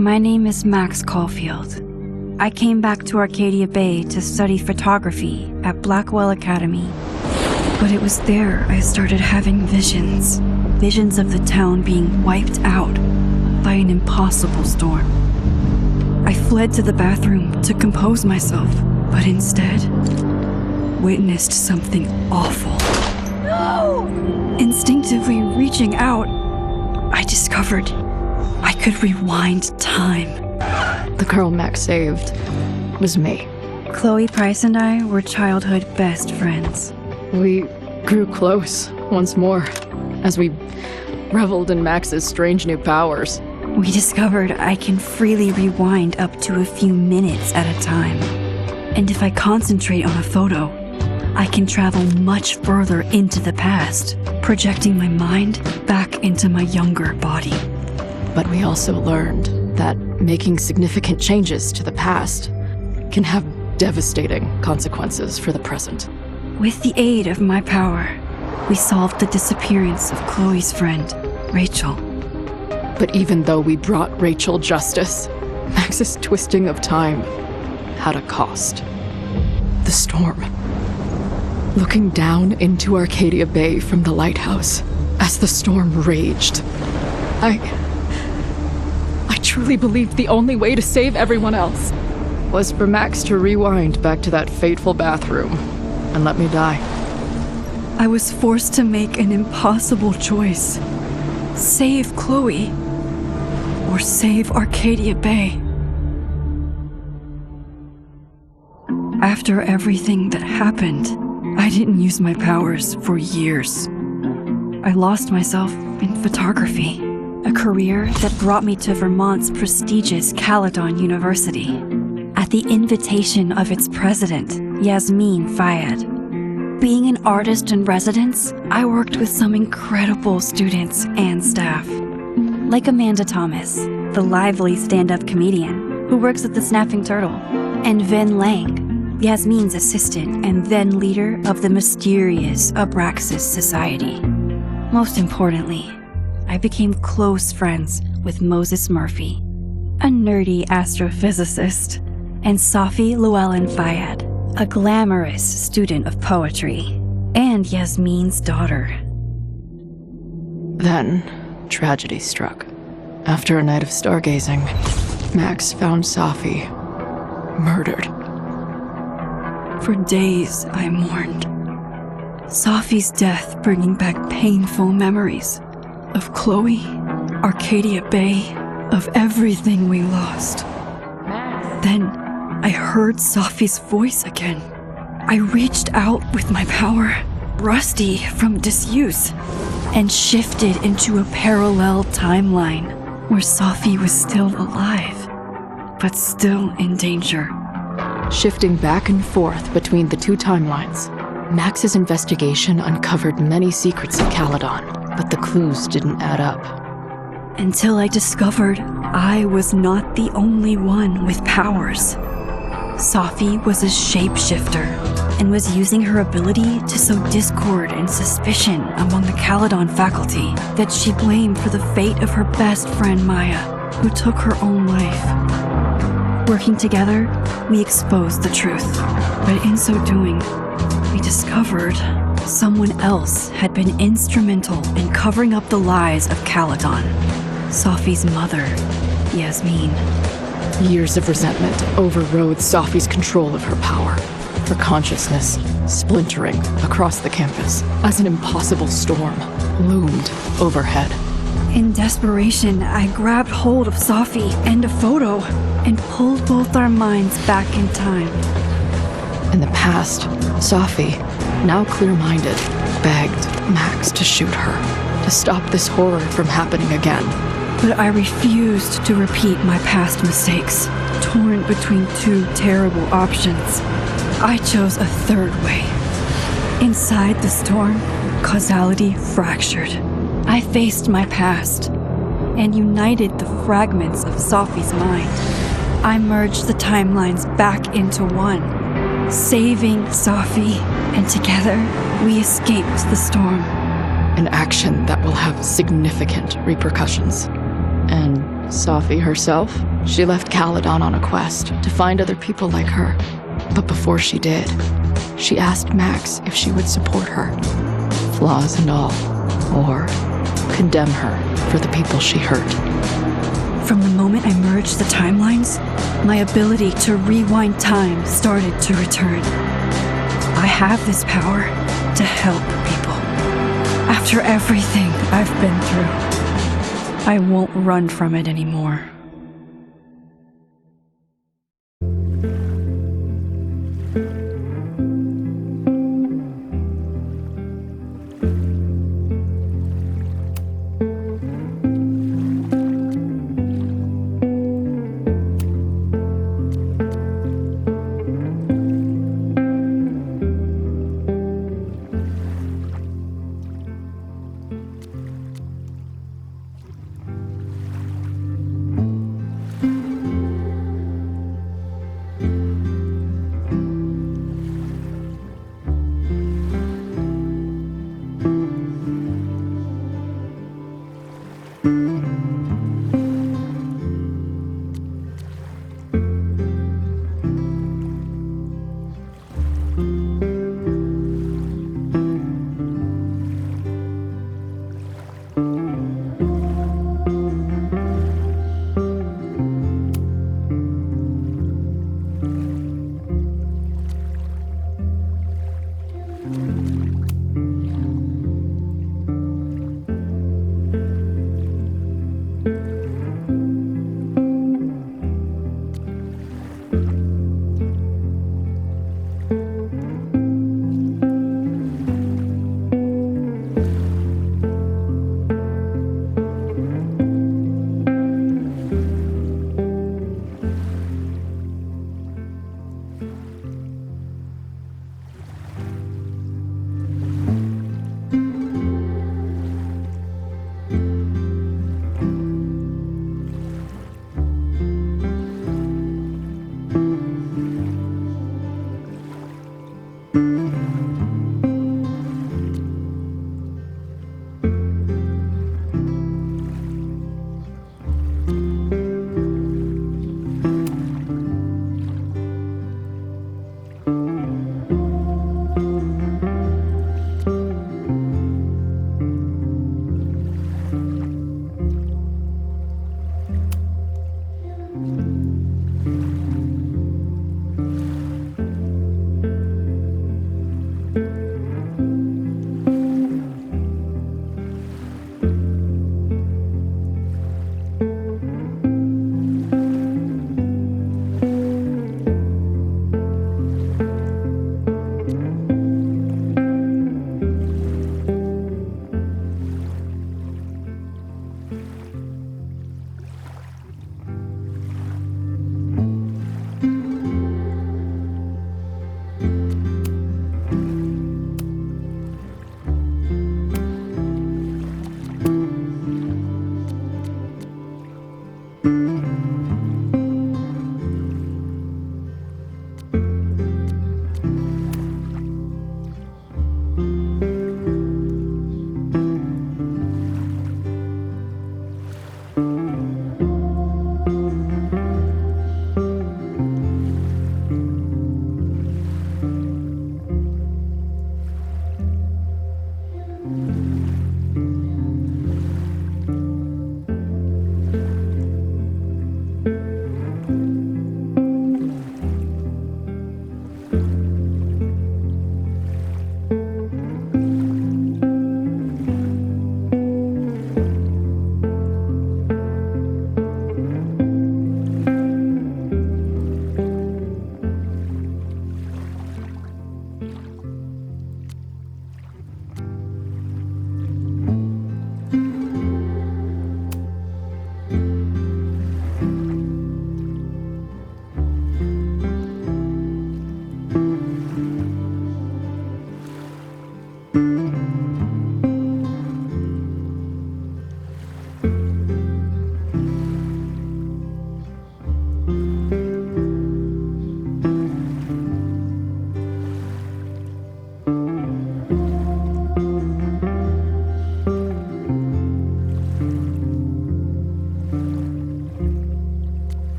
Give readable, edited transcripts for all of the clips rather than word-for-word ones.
My name is Max Caulfield. I came back to Arcadia Bay to study photography at Blackwell Academy. But it was there I started having visions. Visions of the town being wiped out by an impossible storm. I fled to the bathroom to compose myself, but instead witnessed something awful. No! Instinctively reaching out, I discovered I could rewind time. The girl Max saved was me. Chloe Price and I were childhood best friends. We grew close once more as we reveled in Max's strange new powers. We discovered I can freely rewind up to a few minutes at a time. And if I concentrate on a photo, I can travel much further into the past, projecting my mind back into my younger body. But we also learned that making significant changes to the past can have devastating consequences for the present. With the aid of my power, we solved the disappearance of Chloe's friend, Rachel. But even though we brought Rachel justice, Max's twisting of time had a cost. The storm. Looking down into Arcadia Bay from the lighthouse as the storm raged, I truly believed the only way to save everyone else was for Max to rewind back to that fateful bathroom and let me die. I was forced to make an impossible choice. Save Chloe, or save Arcadia Bay. After everything that happened, I didn't use my powers for years. I lost myself in photography, a career that brought me to Vermont's prestigious Caledon University, at the invitation of its president, Yasmin Fayed. Being an artist in residence, I worked with some incredible students and staff, like Amanda Thomas, the lively stand-up comedian who works at the Snapping Turtle, and Ven Lang, Yasmin's assistant and then leader of the mysterious Abraxas Society. Most importantly, I became close friends with Moses Murphy, a nerdy astrophysicist, and Safi Llewellyn Fayed, a glamorous student of poetry, and Yasmin's daughter. Then, tragedy struck. After a night of stargazing, Max found Safi murdered. For days, I mourned. Safi's death bringing back painful memories of Chloe, Arcadia Bay, of everything we lost. Then, I heard Safi's voice again. I reached out with my power, rusty from disuse, and shifted into a parallel timeline where Safi was still alive, but still in danger. Shifting back and forth between the two timelines, Max's investigation uncovered many secrets of Caledon, but the clues didn't add up. Until I discovered I was not the only one with powers. Safi was a shapeshifter and was using her ability to sow discord and suspicion among the Caledon faculty that she blamed for the fate of her best friend Maya, who took her own life. Working together, we exposed the truth, but in so doing, we discovered someone else had been instrumental in covering up the lies of Caledon. Safi's mother, Yasmin. Years of resentment overrode Safi's control of her power, her consciousness splintering across the campus as an impossible storm loomed overhead. In desperation, I grabbed hold of Safi and a photo and pulled both our minds back in time. In the past, Safi, now clear-minded, begged Max to shoot her, to stop this horror from happening again. But I refused to repeat my past mistakes, torn between two terrible options. I chose a third way. Inside the storm, causality fractured. I faced my past and united the fragments of Safi's mind. I merged the timelines back into one, saving Safi, and together we escaped the storm. An action that will have significant repercussions. And Safi herself, she left Caledon on a quest to find other people like her. But before she did, she asked Max if she would support her, flaws and all, or condemn her for the people she hurt. From the moment I merged the timelines, my ability to rewind time started to return. I have this power to help people. After everything I've been through, I won't run from it anymore.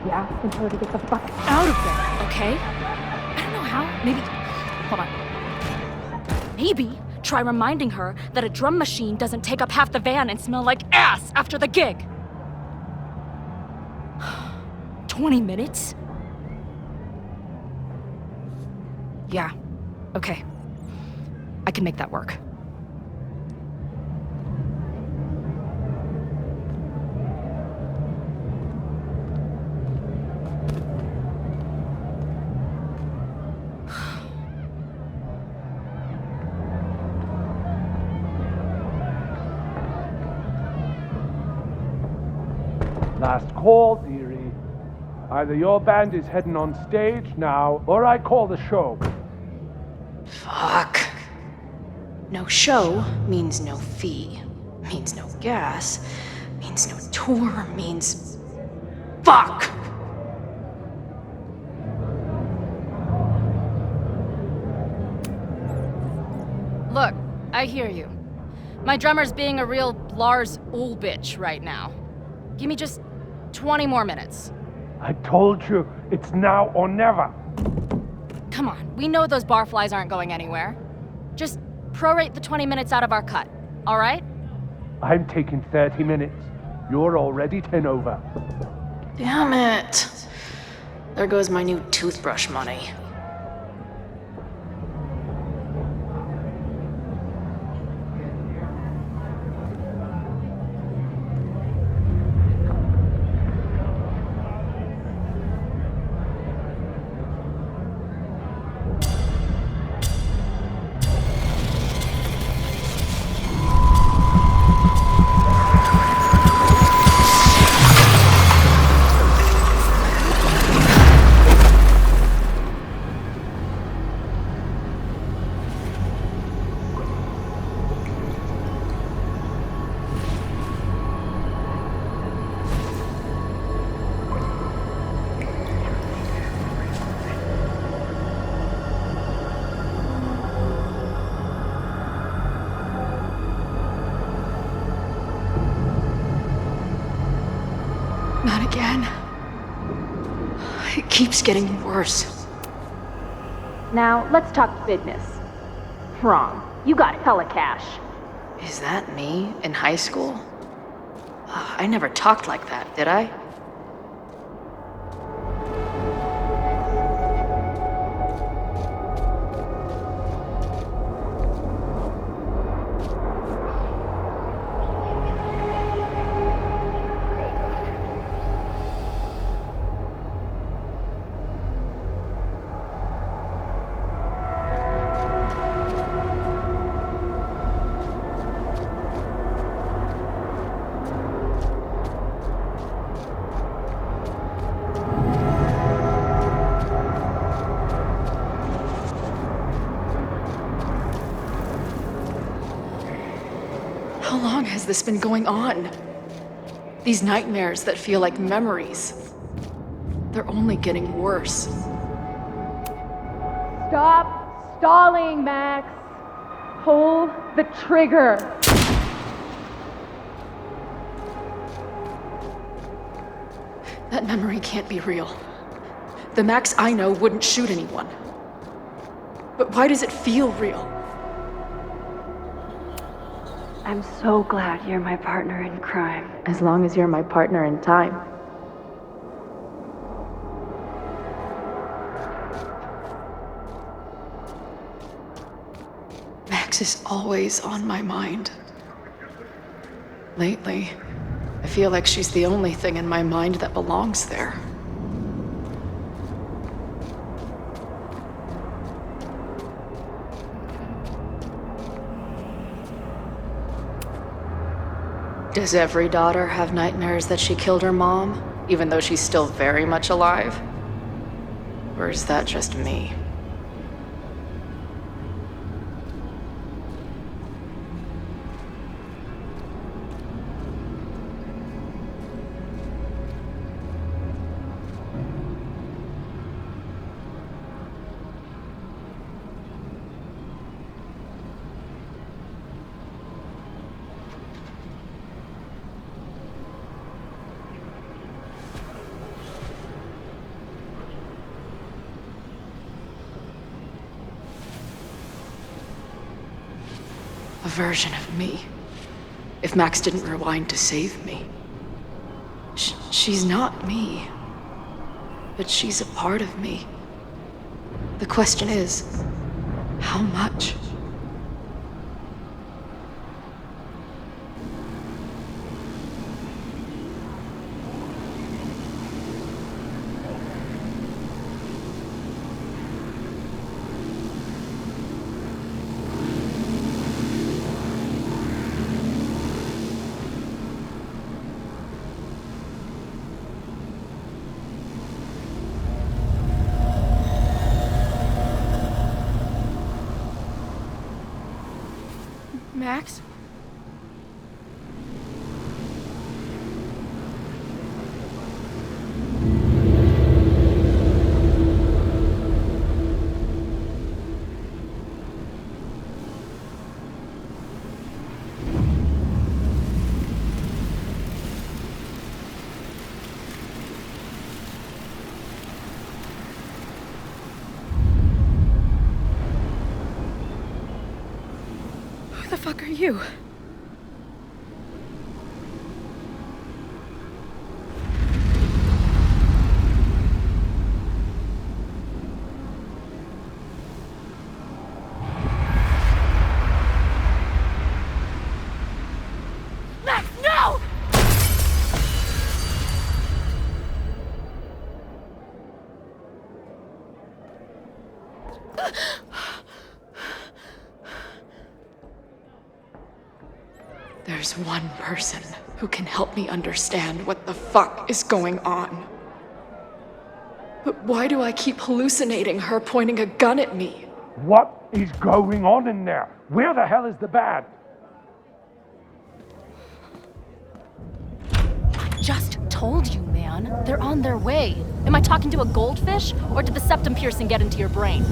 Yeah, and tell her to get the fuck out of there, okay? I don't know how. Maybe. Hold on. Maybe try reminding her that a drum machine doesn't take up half the van and smell like ass after the gig. 20 minutes? Yeah, okay. I can make that work. Last call, dearie. Either your band is heading on stage now, or I call the show. Fuck. No show means no fee. Means no gas. Means no tour. Means... Fuck! Look, I hear you. My drummer's being a real Lars Ulrich right now. Give me just 20 more minutes. I told you, it's now or never. Come on, we know those barflies aren't going anywhere. Just prorate the 20 minutes out of our cut, all right? I'm taking 30 minutes. You're already 10 over. Damn it. There goes my new toothbrush money. Not again. It keeps getting worse. Now, let's talk business. Wrong. You got hella cash. Is that me in high school? I never talked like that, did I? How long has this been going on? These nightmares that feel like memories. They're only getting worse. Stop stalling, Max. Pull the trigger. That memory can't be real. The Max I know wouldn't shoot anyone. But why does it feel real? I'm so glad you're my partner in crime. As long as you're my partner in time. Max is always on my mind. Lately, I feel like she's the only thing in my mind that belongs there. Does every daughter have nightmares that she killed her mom, even though she's still very much alive? Or is that just me? A version of me. If Max didn't rewind to save me. She's not me. But she's a part of me. The question is, how much? Max? Who the fuck are you? Max, no! There's one person who can help me understand what the fuck is going on. But why do I keep hallucinating her pointing a gun at me? What is going on in there? Where the hell is the band? Just told you, man. They're on their way. Am I talking to a goldfish, or did the septum piercing get into your brain?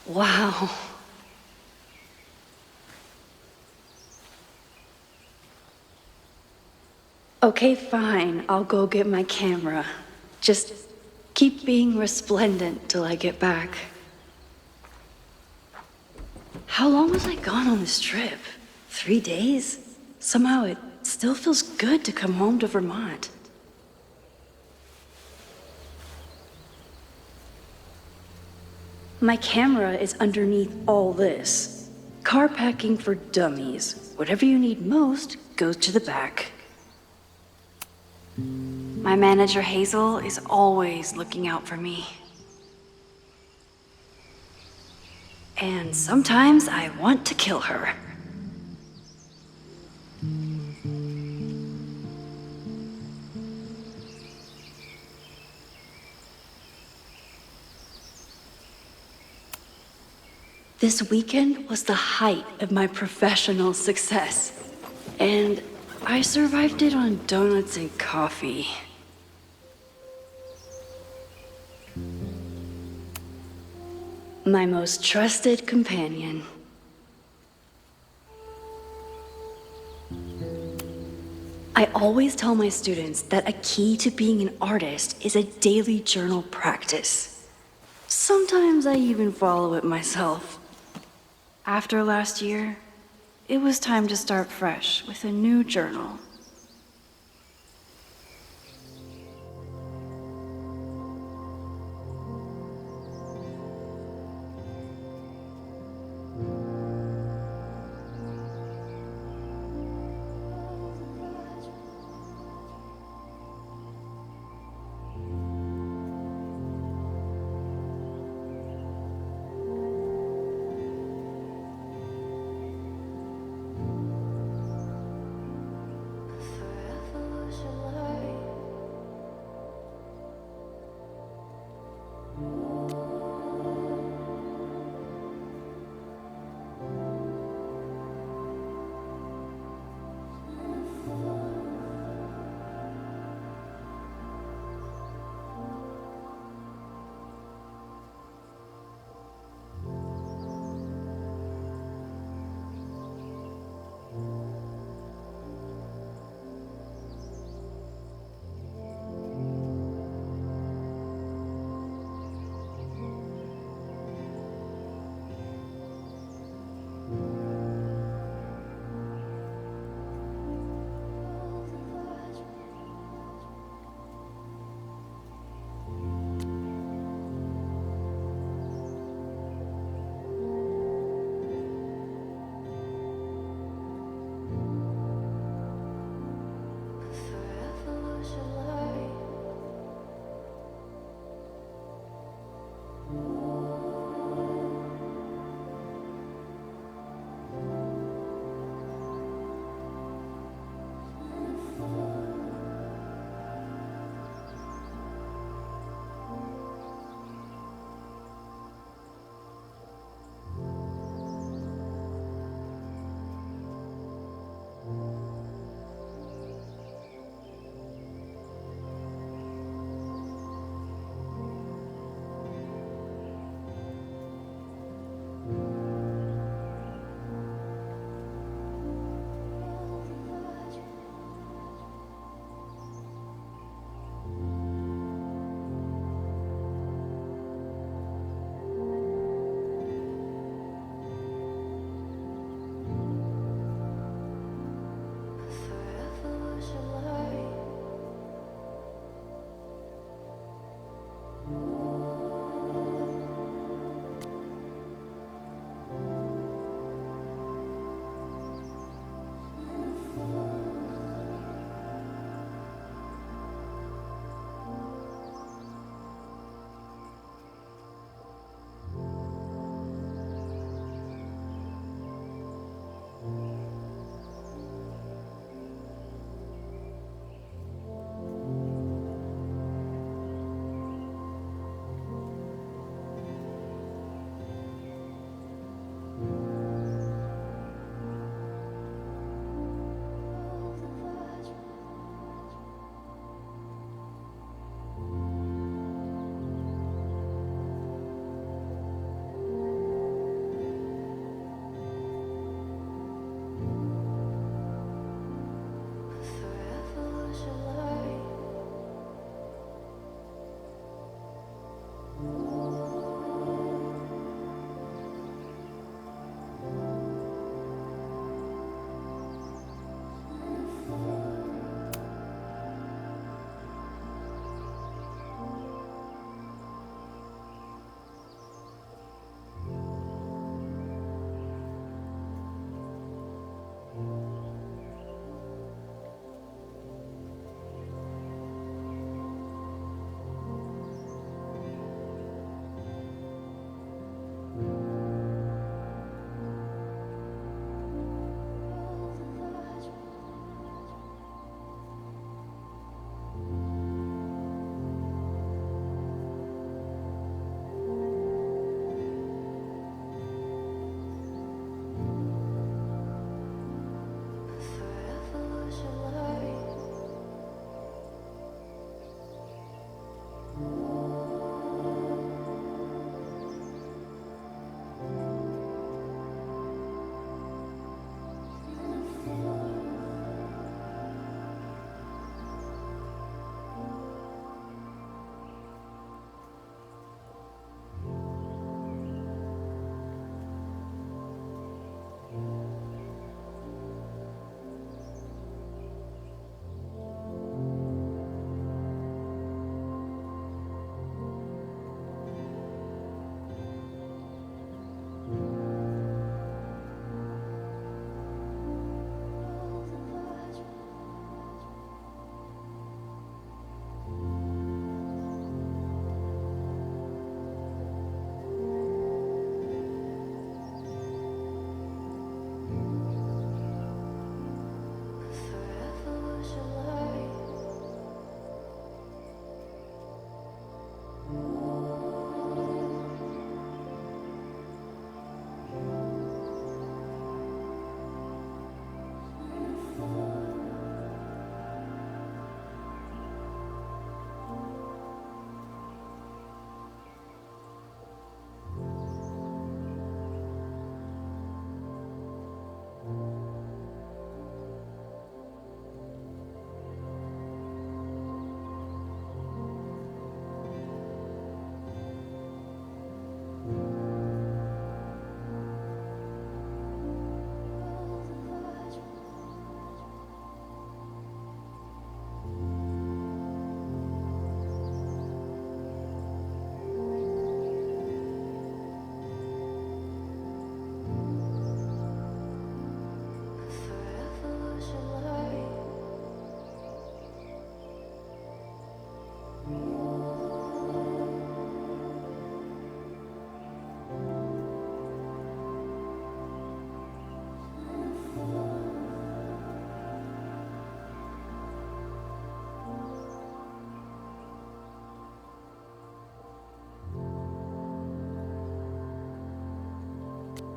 Wow. Okay, fine. I'll go get my camera. Just keep being resplendent till I get back. How long was I gone on this trip? 3 days? Somehow it still feels good to come home to Vermont. My camera is underneath all this. Car packing for dummies. Whatever you need most goes to the back. My manager Hazel is always looking out for me. And sometimes I want to kill her. This weekend was the height of my professional success, and I survived it on donuts and coffee. My most trusted companion. I always tell my students that a key to being an artist is a daily journal practice. Sometimes I even follow it myself. After last year, it was time to start fresh with a new journal.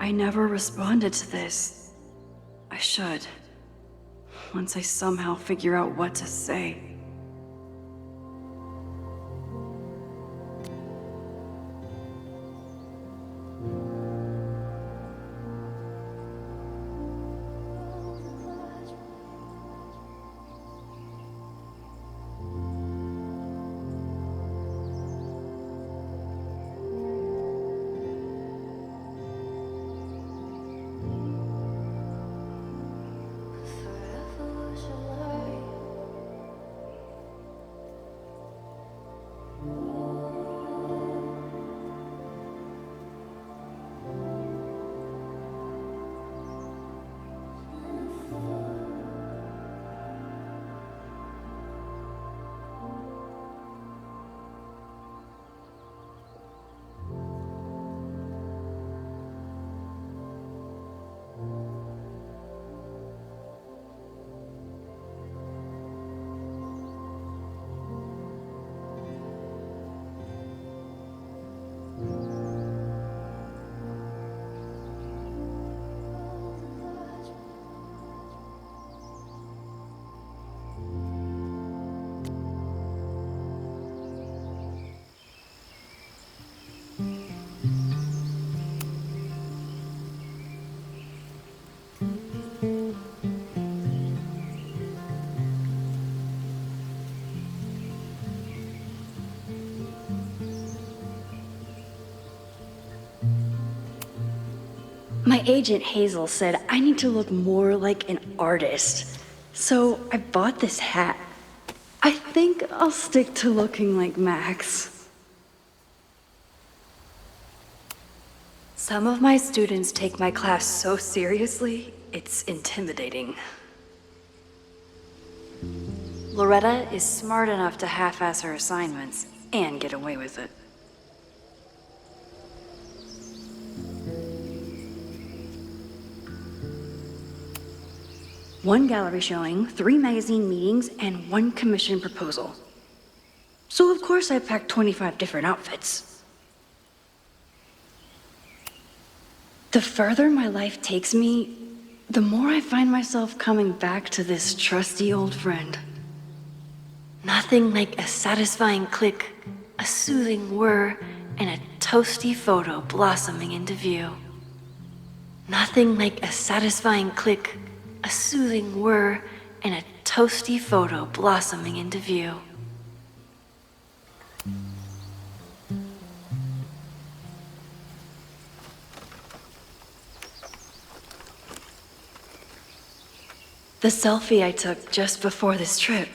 I never responded to this. I should. Once I somehow figure out what to say. My agent Hazel said I need to look more like an artist. So I bought this hat. I think I'll stick to looking like Max. Some of my students take my class so seriously, it's intimidating. Loretta is smart enough to half-ass her assignments and get away with it. One gallery showing, 3 magazine meetings, and 1 commission proposal. So of course I packed 25 different outfits. The further my life takes me, the more I find myself coming back to this trusty old friend. Nothing like a satisfying click, a soothing whir, and a toasty photo blossoming into view. Nothing like a satisfying click, a soothing whir, and a toasty photo blossoming into view. The selfie I took just before this trip.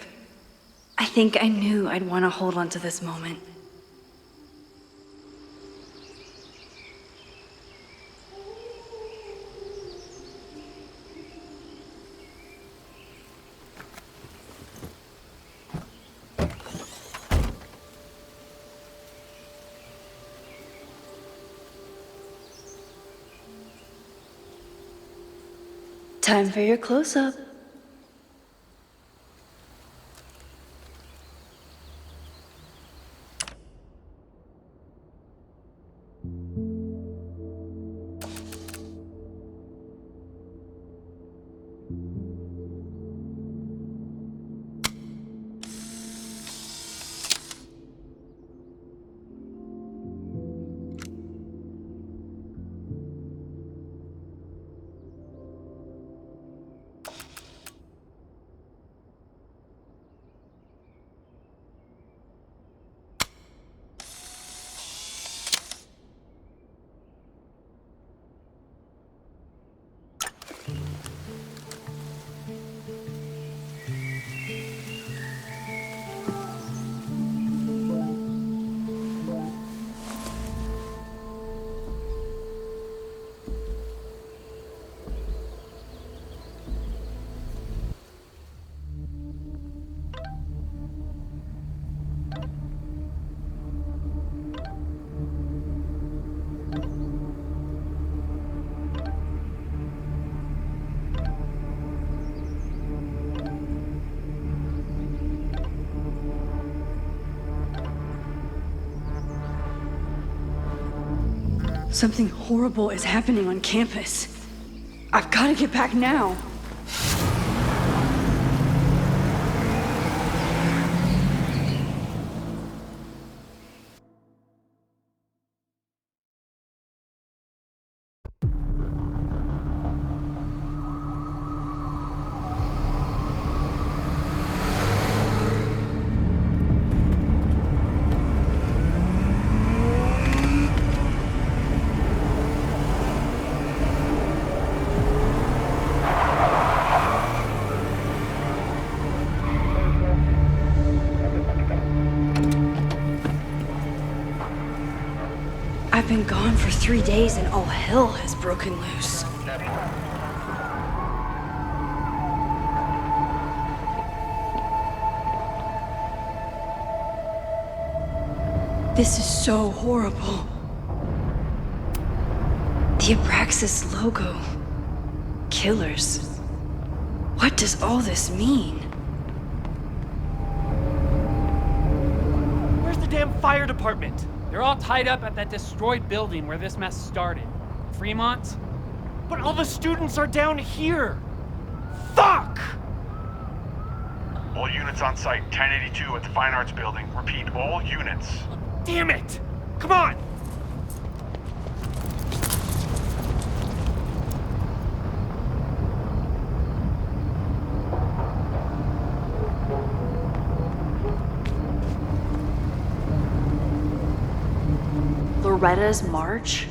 I think I knew I'd want to hold on to this moment. Time for your close-up. Something horrible is happening on campus. I've got to get back now. I've been gone for 3 days and all hell has broken loose. This is so horrible. The Abraxas logo. Killers. What does all this mean? Where's the damn fire department? They're all tied up at that destroyed building where this mess started. Fremont? But all the students are down here! Fuck! All units on site, 1082 at the Fine Arts Building. Repeat, all units. Damn it! Come on! Loretta's march?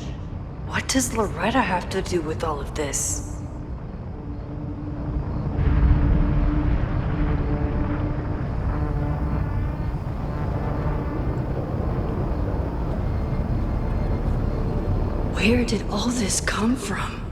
What does Loretta have to do with all of this? Where did all this come from?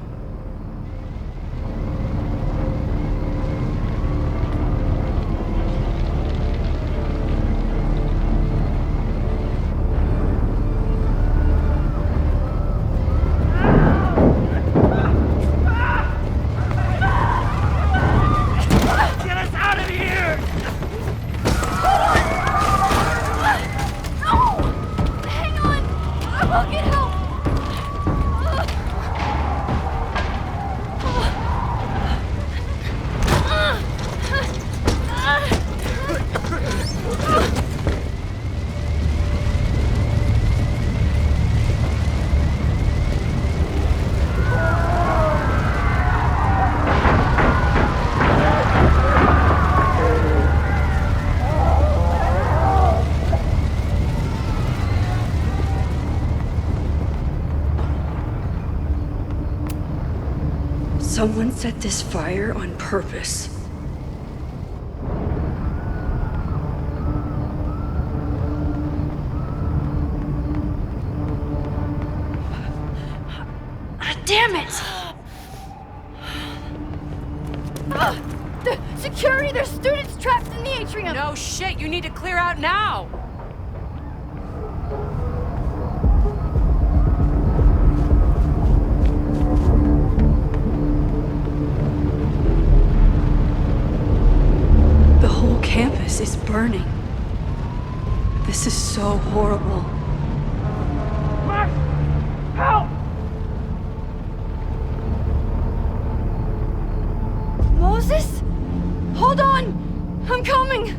Get us out of here! Hang on! I will get help! Someone set this fire on purpose. Damn it! Security! There's students trapped in the atrium! No shit, you need to clear out now! The whole campus is burning. This is so horrible. Max! Help! Moses? Hold on! I'm coming!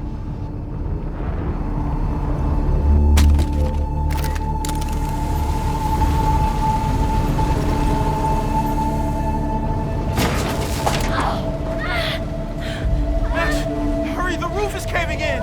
Max, hurry, the roof is caving in!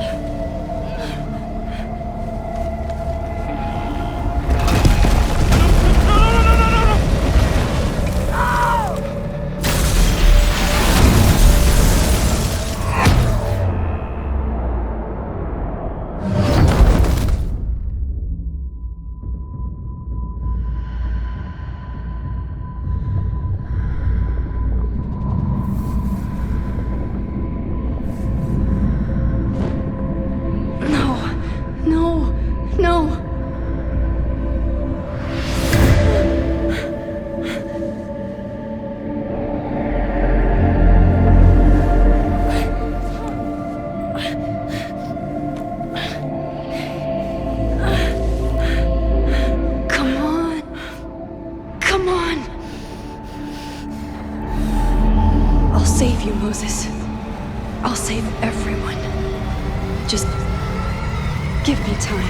Just give me time.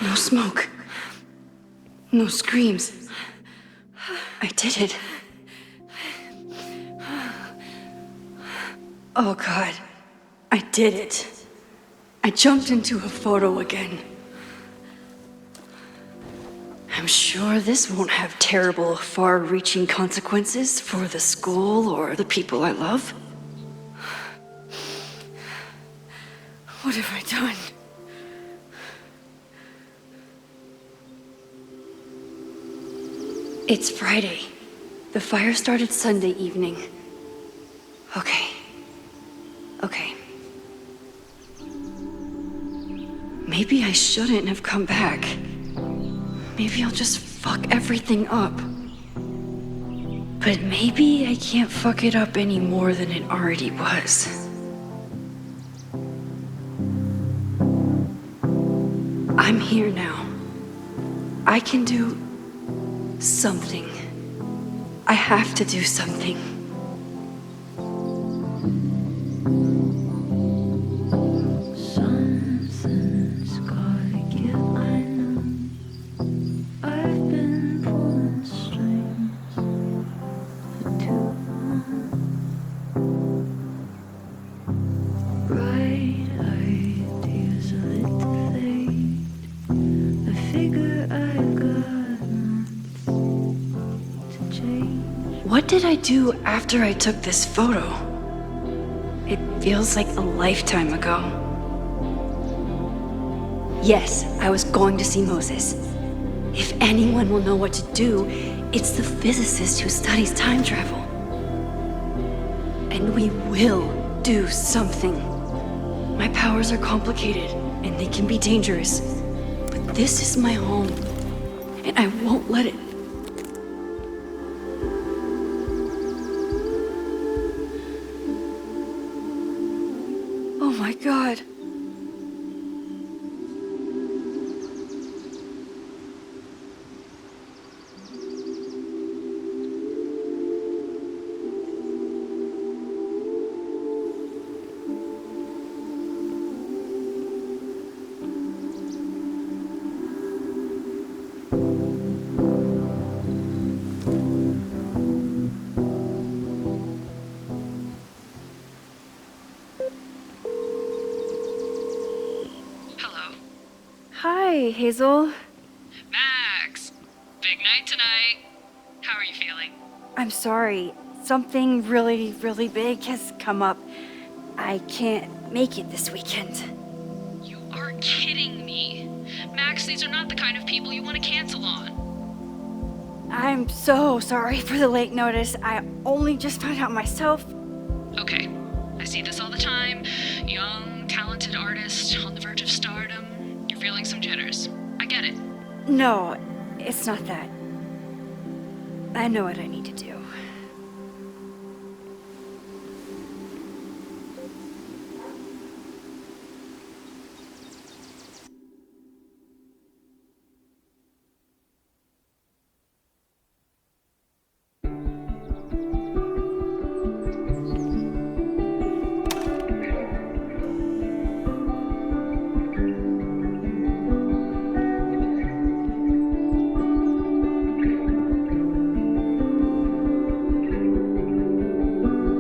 No smoke. No screams. I did it. Oh God, I did it. I jumped into a photo again. I'm sure this won't have terrible, far-reaching consequences for the school or the people I love. What have I done? It's Friday. The fire started Sunday evening. Okay. Maybe I shouldn't have come back. Maybe I'll just fuck everything up. But maybe I can't fuck it up any more than it already was. I'm here now. I can do something. I have to do something. Something's gotta give, I know. I've been pulling strings for too long. Bright ideas are lit to fade. I figure I've got months to change. What did I do after I took this photo? It feels like a lifetime ago. Yes, I was going to see Moses. If anyone will know what to do, it's the physicist who studies time travel. And we will do something. My powers are complicated, and they can be dangerous. But this is my home, and I won't let it. Oh my God. Hi, Hazel. Max! Big night tonight. How are you feeling? I'm sorry. Something really, really big has come up. I can't make it this weekend. You are kidding me. Max, these are not the kind of people you want to cancel on. I'm so sorry for the late notice. I only just found out myself. Okay, I see this all the time. Young, talented artist on the verge of stardom. You're feeling some jitters. I get it. No, it's not that. I know what I need to do.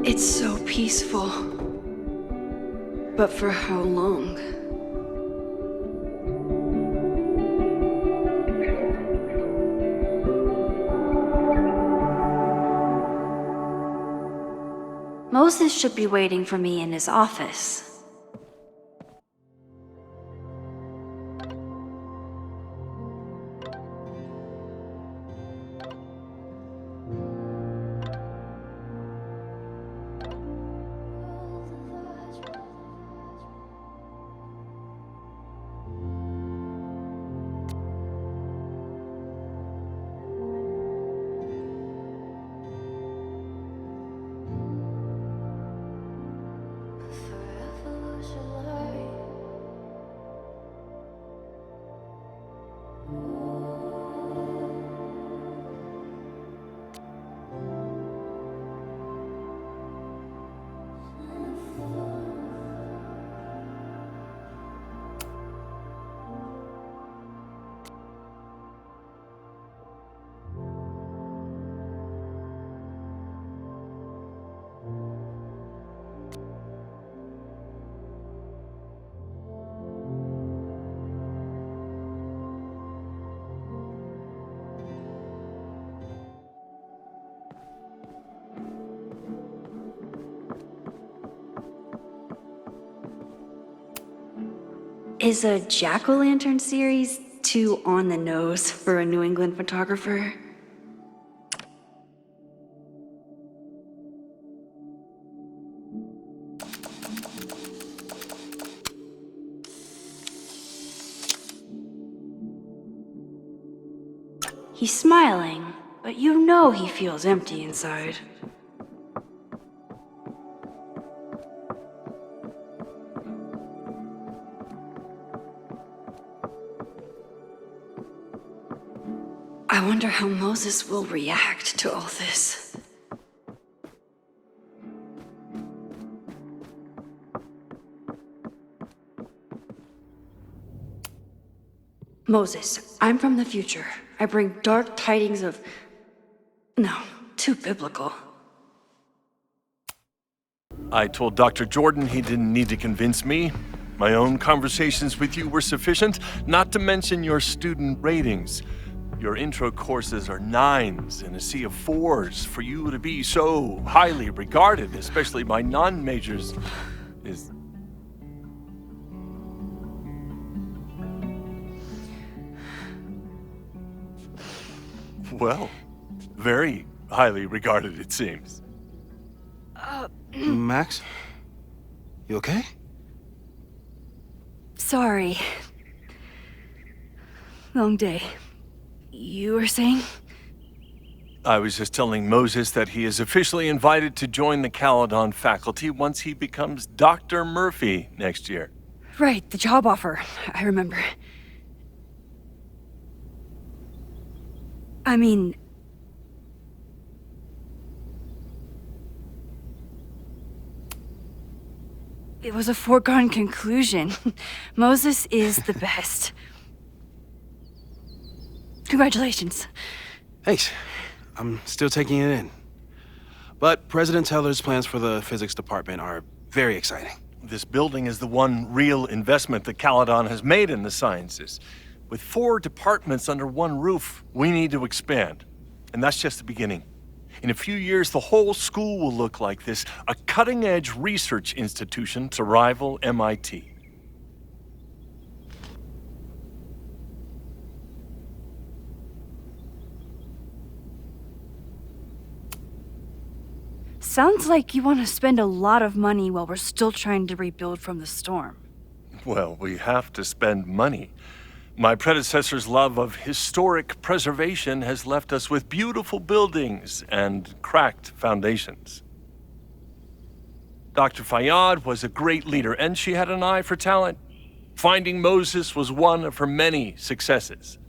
It's so peaceful. But for how long? Moses should be waiting for me in his office. Is a jack-o'-lantern series too on the nose for a New England photographer? He's smiling, but you know he feels empty inside. I wonder how Moses will react to all this. Moses, I'm from the future. I bring dark tidings of... No, too biblical. I told Dr. Jordan he didn't need to convince me. My own conversations with you were sufficient, not to mention your student ratings. Your intro courses are 9s in a sea of 4s. For you to be so highly regarded, especially by non-majors, is... Well, very highly regarded, it seems. Max? You okay? Sorry. Long day. You were saying? I was just telling Moses that he is officially invited to join the Caledon faculty once he becomes Dr. Murphy next year. Right, the job offer. I remember. I mean... It was a foregone conclusion. Moses is the best. Congratulations. Thanks. I'm still taking it in. But President Teller's plans for the physics department are very exciting. This building is the one real investment that Caledon has made in the sciences. With 4 departments under one roof, we need to expand. And that's just the beginning. In a few years, the whole school will look like this, a cutting-edge research institution to rival MIT. Sounds like you want to spend a lot of money while we're still trying to rebuild from the storm. Well, we have to spend money. My predecessor's love of historic preservation has left us with beautiful buildings and cracked foundations. Dr. Fayyad was a great leader, and she had an eye for talent. Finding Moses was one of her many successes.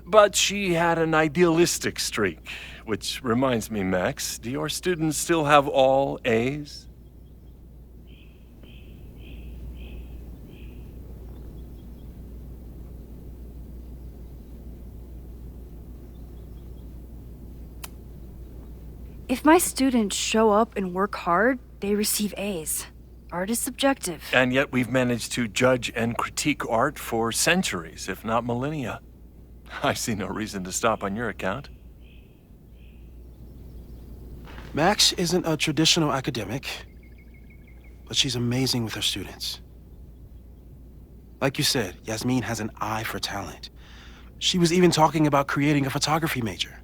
But she had an idealistic streak, which reminds me, Max, do your students still have all A's? If my students show up and work hard, they receive A's. Art is subjective. And yet we've managed to judge and critique art for centuries, if not millennia. I see no reason to stop on your account. Max isn't a traditional academic, but she's amazing with her students. Like you said, Yasmin has an eye for talent. She was even talking about creating a photography major.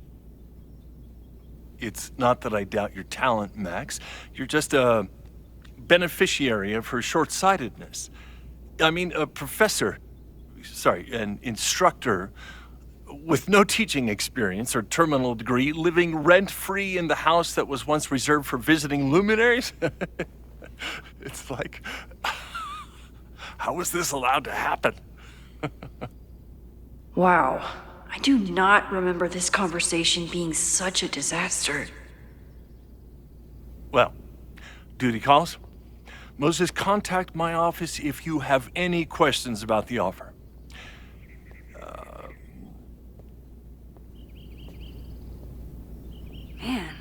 It's not that I doubt your talent, Max. You're just a beneficiary of her short-sightedness. I mean, an instructor with no teaching experience or terminal degree, living rent-free in the house that was once reserved for visiting luminaries? It's like How was this allowed to happen? Wow. I do not remember this conversation being such a disaster. Well, duty calls. Moses, contact my office if you have any questions about the offer. Man,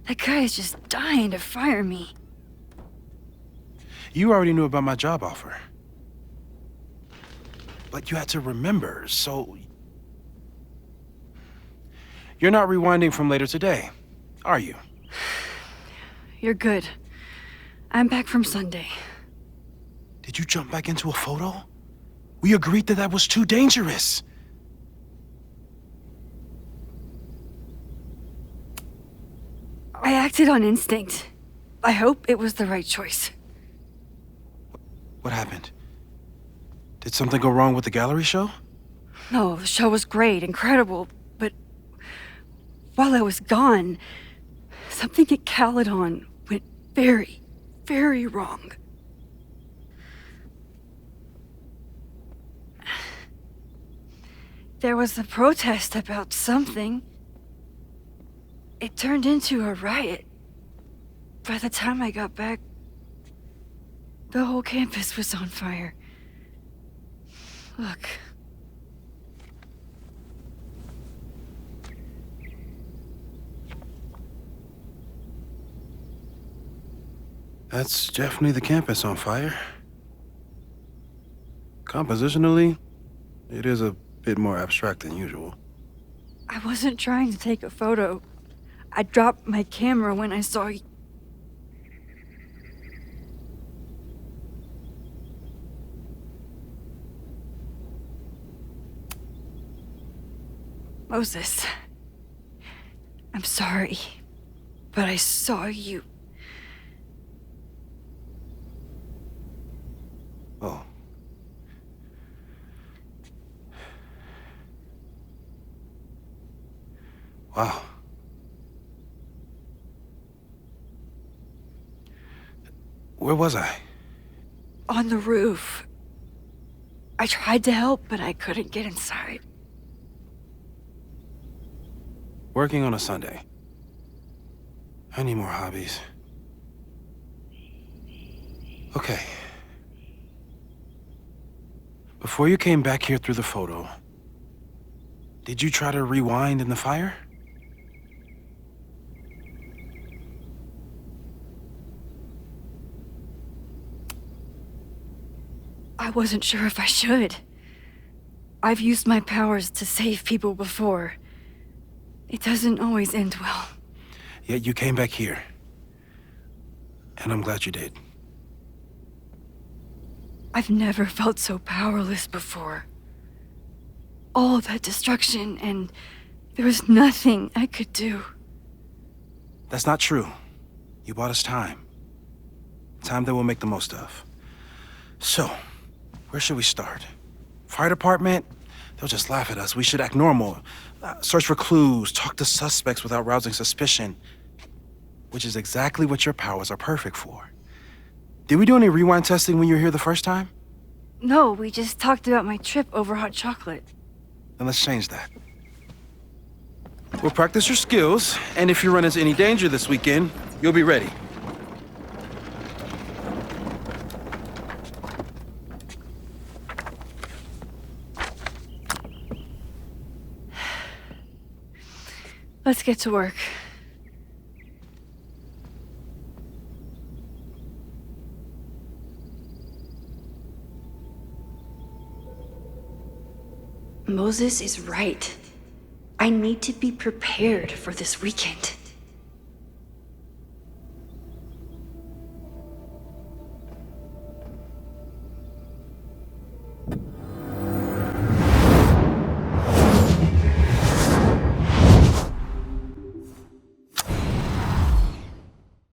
that guy is just dying to fire me. You already knew about my job offer. But you had to remember, so... You're not rewinding from later today, are you? You're good. I'm back from Sunday. Did you jump back into a photo? We agreed that that was too dangerous. I acted on instinct. I hope it was the right choice. What happened? Did something go wrong with the gallery show? No, the show was great, incredible, but while I was gone, something at Caledon went very, very wrong. There was a protest about something. It turned into a riot. By the time I got back, the whole campus was on fire. Look. That's definitely the campus on fire. Compositionally, it is a bit more abstract than usual. I wasn't trying to take a photo. I dropped my camera when I saw you. Moses, I'm sorry, but I saw you. Oh. Wow. Where was I? On the roof. I tried to help, but I couldn't get inside. Working on a Sunday. I need more hobbies. Okay. Before you came back here through the photo, did you try to rewind in the fire? I wasn't sure if I should. I've used my powers to save people before. It doesn't always end well. Yet you came back here. And I'm glad you did. I've never felt so powerless before. All that destruction, and there was nothing I could do. That's not true. You bought us time. Time that we'll make the most of. So, where should we start? Fire department? They'll just laugh at us. We should act normal. Search for clues, talk to suspects without rousing suspicion. Which is exactly what your powers are perfect for. Did we do any rewind testing when you were here the first time? No, we just talked about my trip over hot chocolate. Then let's change that. We'll practice your skills, and if you run into any danger this weekend, you'll be ready. Let's get to work. Moses is right. I need to be prepared for this weekend.